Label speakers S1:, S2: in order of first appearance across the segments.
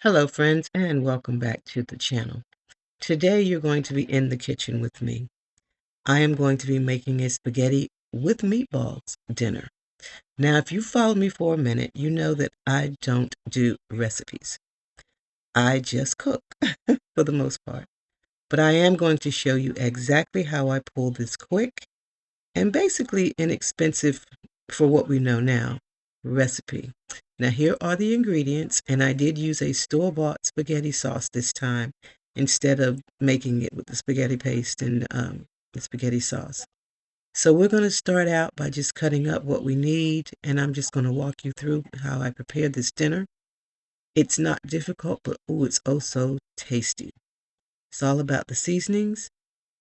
S1: Hello, friends, and welcome back to the channel. Today, you're going to be in the kitchen with me. I am going to be making a spaghetti with meatballs dinner. Now, if you followed me for a minute, you know that I don't do recipes. I just cook for the most part. But I am going to show you exactly how I pull this quick and basically inexpensive for what we know now recipe. Now here are the ingredients, and I did use a store-bought spaghetti sauce this time instead of making it with the spaghetti paste and the spaghetti sauce. So we're going to start out by just cutting up what we need, and I'm just going to walk you through how I prepared this dinner. It's not difficult, but oh, it's oh so tasty. It's all about the seasonings,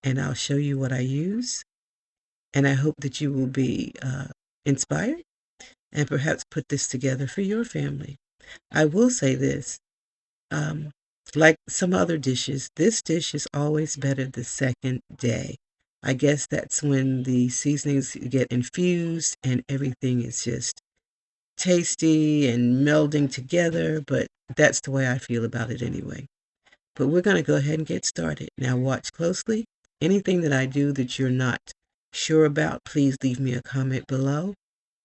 S1: and I'll show you what I use, and I hope that you will be inspired and perhaps put this together for your family. I will say this, like some other dishes, this dish is always better the second day. I guess that's when the seasonings get infused and everything is just tasty and melding together, but that's the way I feel about it anyway. But we're going to go ahead and get started. Now watch closely. Anything that I do that you're not sure about, please leave me a comment below.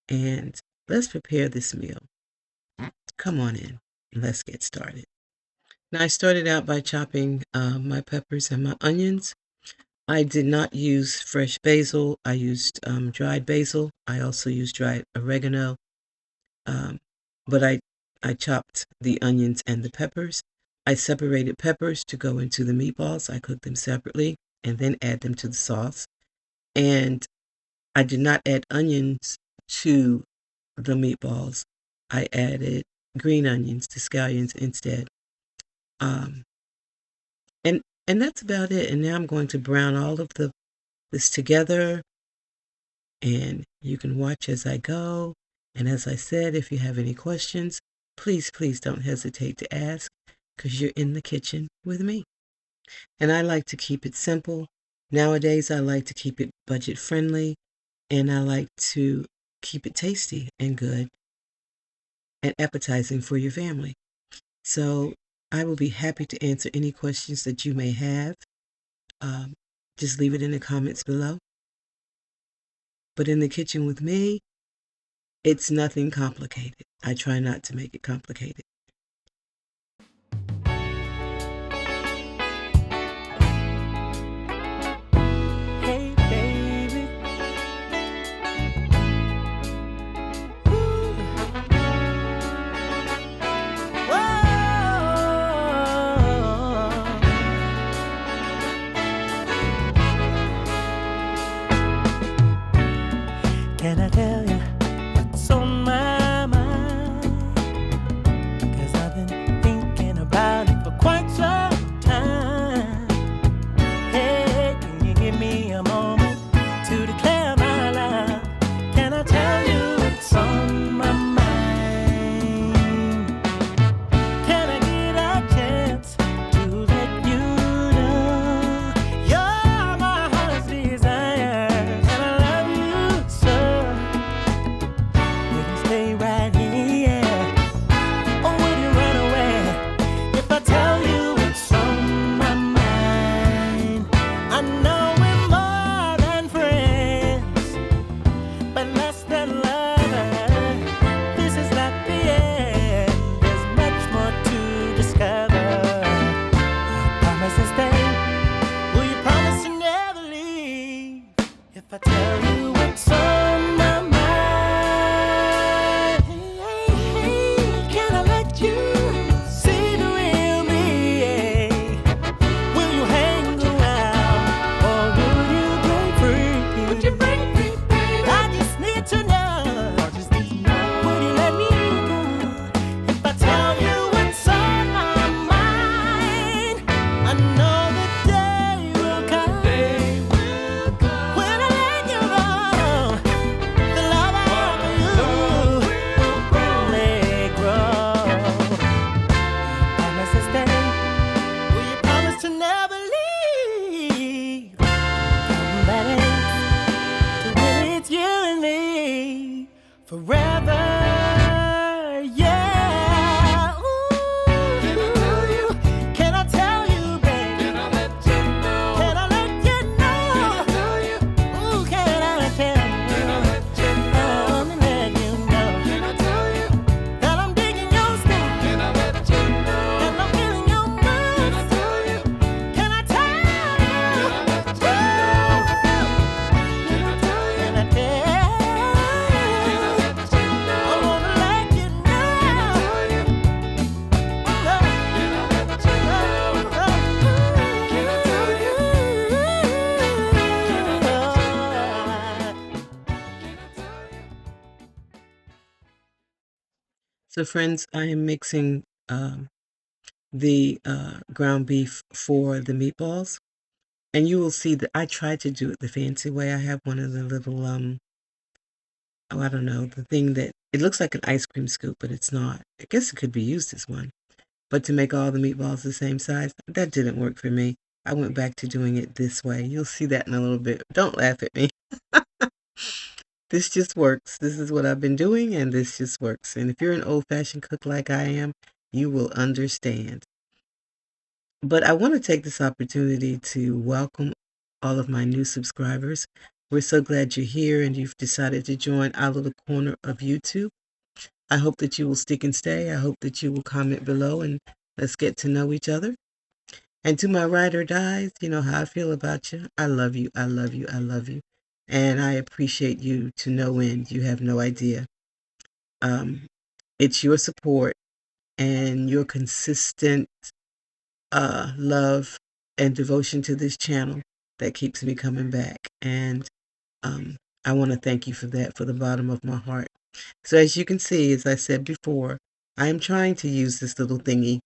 S1: And let's prepare this meal. Come on in. Let's get started. Now, I started out by chopping my peppers and my onions. I did not use fresh basil. I used dried basil. I also used dried oregano. But I chopped the onions and the peppers. I separated peppers to go into the meatballs. I cooked them separately and then add them to the sauce. And I did not add onions to the meatballs. I added green onions to scallions instead. And that's about it. And now I'm going to brown all of this together, and you can watch as I go. And as I said, if you have any questions, please don't hesitate to ask, because you're in the kitchen with me. And I like to keep it simple. Nowadays, I like to keep it budget friendly, and I like to keep it tasty and good and appetizing for your family. So I will be happy to answer any questions that you may have. Just leave it in the comments below. But in the kitchen with me, it's nothing complicated. I try not to make it complicated.
S2: Hey baby, ooh, whoa. Can I tell you what's on my mind?
S1: So, friends, I am mixing the ground beef for the meatballs. And you will see that I tried to do it the fancy way. I have one of the little, oh, I don't know, the thing that it looks like an ice cream scoop, but it's not. I guess it could be used as one. But to make all the meatballs the same size, that didn't work for me. I went back to doing it this way. You'll see that in a little bit. Don't laugh at me. This just works. This is what I've been doing, and this just works. And if you're an old-fashioned cook like I am, you will understand. But I want to take this opportunity to welcome all of my new subscribers. We're so glad you're here and you've decided to join our little corner of YouTube. I hope that you will stick and stay. I hope that you will comment below and let's get to know each other. And to my ride or dies, you know how I feel about you. I love you. I love you. I love you. And I appreciate you to no end. You have no idea. It's your support and your consistent love and devotion to this channel that keeps me coming back. And I want to thank you for that, for the bottom of my heart. So as you can see, as I said before, I am trying to use this little thingy.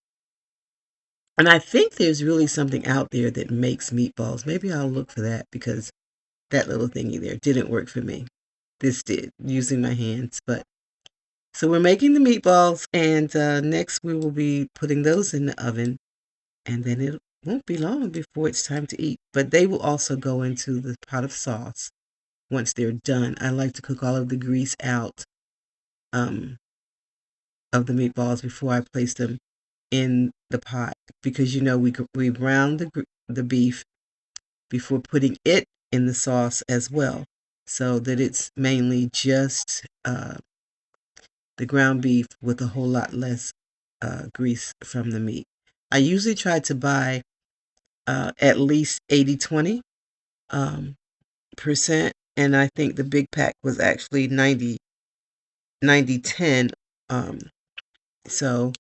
S1: And I think there's really something out there that makes meatballs. Maybe I'll look for that because that little thingy there didn't work for me. This did, using my hands. But so we're making the meatballs, and next we will be putting those in the oven. And then it won't be long before it's time to eat. But they will also go into the pot of sauce once they're done. I like to cook all of the grease out of the meatballs before I place them in the pot, because you know we brown the beef before putting it in the sauce as well, so that it's mainly just the ground beef with a whole lot less grease from the meat. I usually try to buy at least 80-20 percent, and I think the big pack was actually 90-10. So,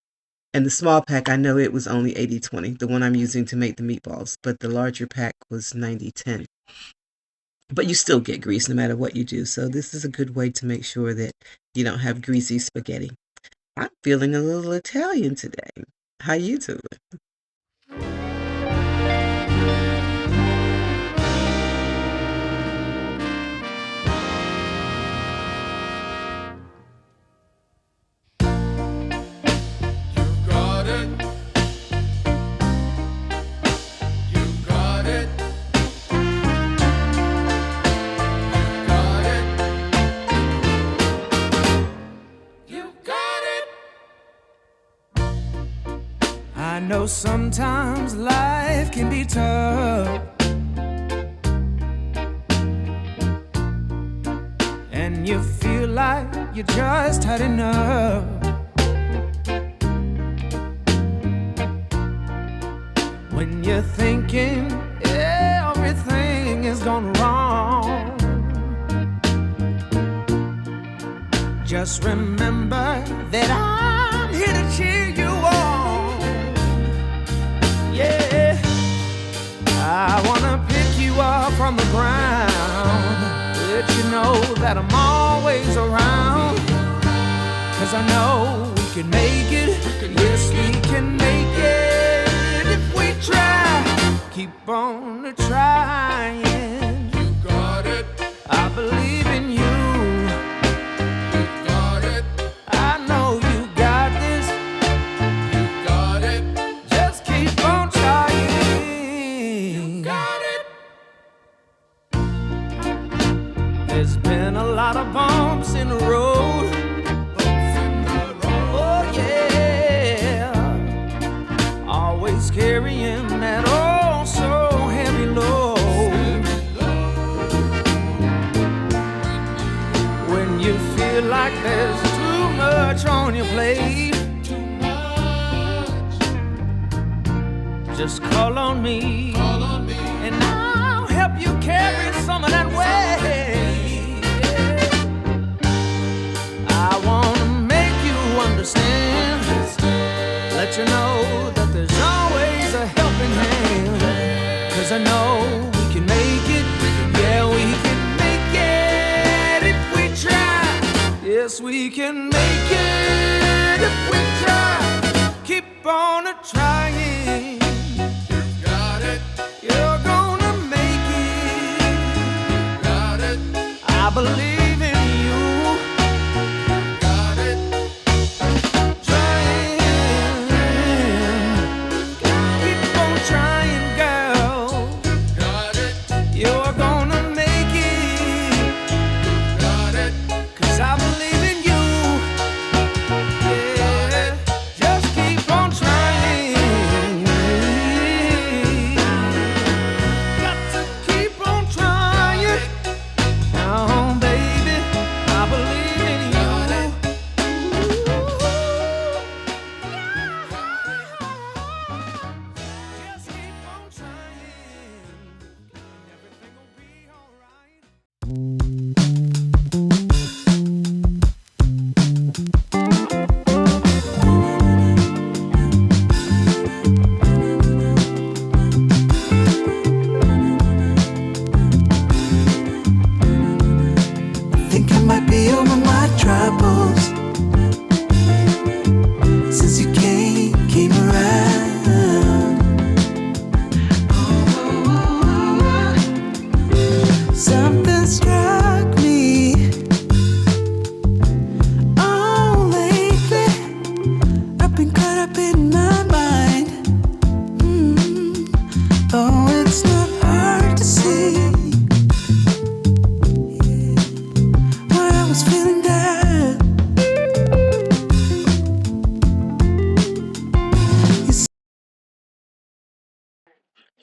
S1: and the small pack, I know it was only 80-20, the one I'm using to make the meatballs, but the larger pack was 90-10. But you still get grease no matter what you do, so this is a good way to make sure that you don't have greasy spaghetti. I'm feeling a little Italian today. How you doing?
S2: I know sometimes life can be tough, and you feel like you just had enough. When you're thinking everything is gone wrong, just remember that I'm here to cheer you on. Yeah, I wanna pick you up from the ground, let you know that I'm always around. 'Cause I know we can make it, yes we can make it if we try. Keep on trying. You got it. I believe in you. You got it. I know you got this. You got it. Just keep on trying. You got it. There's been a lot of bumps in the road. Oh yeah. Always carrying that oh so heavy load. When you feel like there's too much on your plate, just call on me, and I'll help you carry some of that weight. I wanna make you understand, let you know that there's always a helping hand. 'Cause I know we can make it, yeah we can make it if we try. Yes we can make it trying. Got it. You're gonna make it. Got it. I believe in you. Got it. Trying. Keep on trying, girl. Got it. You're gonna make it. Got it. 'Cause I believe in you. Yeah. Just keep on trying. Got to keep on trying. Oh, baby, I believe in you. Just keep on trying. Everything will be alright.
S3: Think I might be over my troubles since you came around. Something struck me. Oh, lately I've been caught up in my mind. Oh, it's not hard to see why I was feeling down.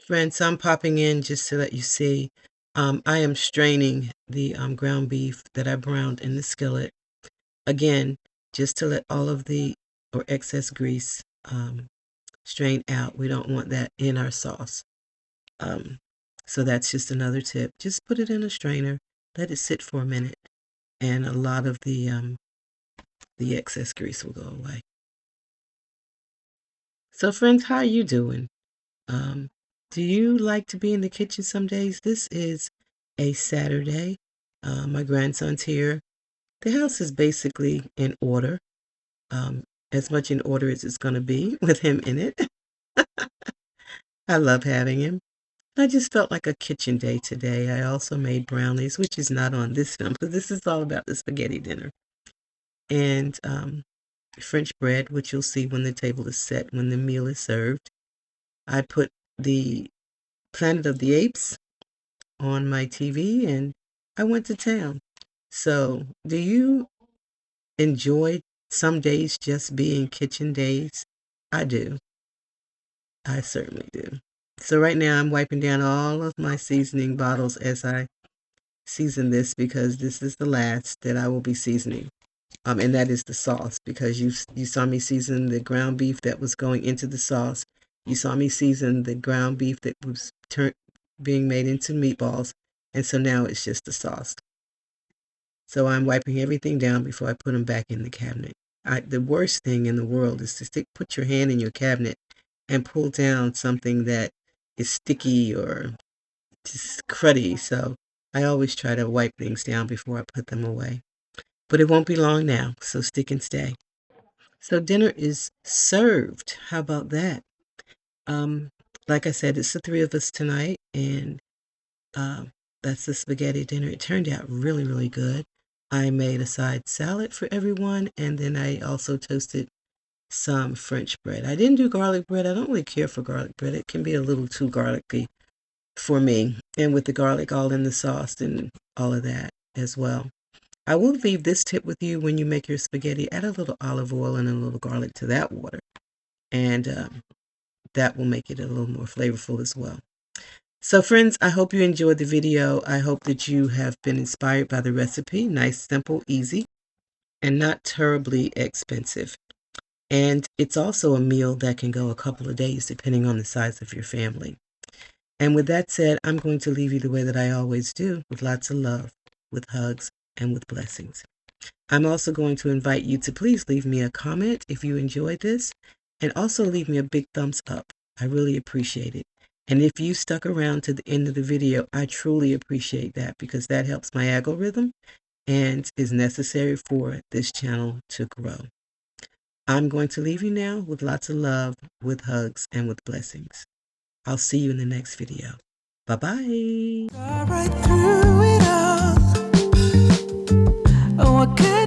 S1: Friends, I'm popping in just to let you see. I am straining the ground beef that I browned in the skillet. Again, just to let all of the or excess grease strain out. We don't want that in our sauce. So that's just another tip. Just put it in a strainer, let it sit for a minute, and a lot of the excess grease will go away. So friends, how are you doing? Do you like to be in the kitchen some days? This is a Saturday. My grandson's here. The house is basically in order, as much in order as it's going to be with him in it. I love having him. I just felt like a kitchen day today. I also made brownies, which is not on this film, but this is all about the spaghetti dinner. And French bread, which you'll see when the table is set, when the meal is served. I put the Planet of the Apes on my TV and I went to town. So, do you enjoy some days just being kitchen days? I do. I certainly do. So right now I'm wiping down all of my seasoning bottles as I season this because this is the last that I will be seasoning. And that is the sauce because you saw me season the ground beef that was going into the sauce. You saw me season the ground beef that was being made into meatballs, and so now it's just the sauce. So I'm wiping everything down before I put them back in the cabinet. The worst thing in the world is to put your hand in your cabinet and pull down something that is sticky or just cruddy. So I always try to wipe things down before I put them away. But it won't be long now, so stick and stay. So dinner is served. How about that? Um, like I said, it's the three of us tonight, and that's the spaghetti dinner. It turned out really, really good. I made a side salad for everyone, and then I also toasted some French bread. I didn't do garlic bread. I don't really care for garlic bread. It can be a little too garlicky for me, and with the garlic all in the sauce and all of that as well. I will leave this tip with you when you make your spaghetti. Add a little olive oil and a little garlic to that water, and that will make it a little more flavorful as well. So friends, I hope you enjoyed the video. I hope that you have been inspired by the recipe. Nice, simple, easy, and not terribly expensive. And it's also a meal that can go a couple of days depending on the size of your family. And with that said, I'm going to leave you the way that I always do, with lots of love, with hugs, and with blessings. I'm also going to invite you to please leave me a comment if you enjoyed this, and also leave me a big thumbs up. I really appreciate it. And if you stuck around to the end of the video, I truly appreciate that because that helps my algorithm and is necessary for this channel to grow. I'm going to leave you now with lots of love, with hugs, and with blessings. I'll see you in the next video. Bye-bye.
S3: Right through it all. Oh, I could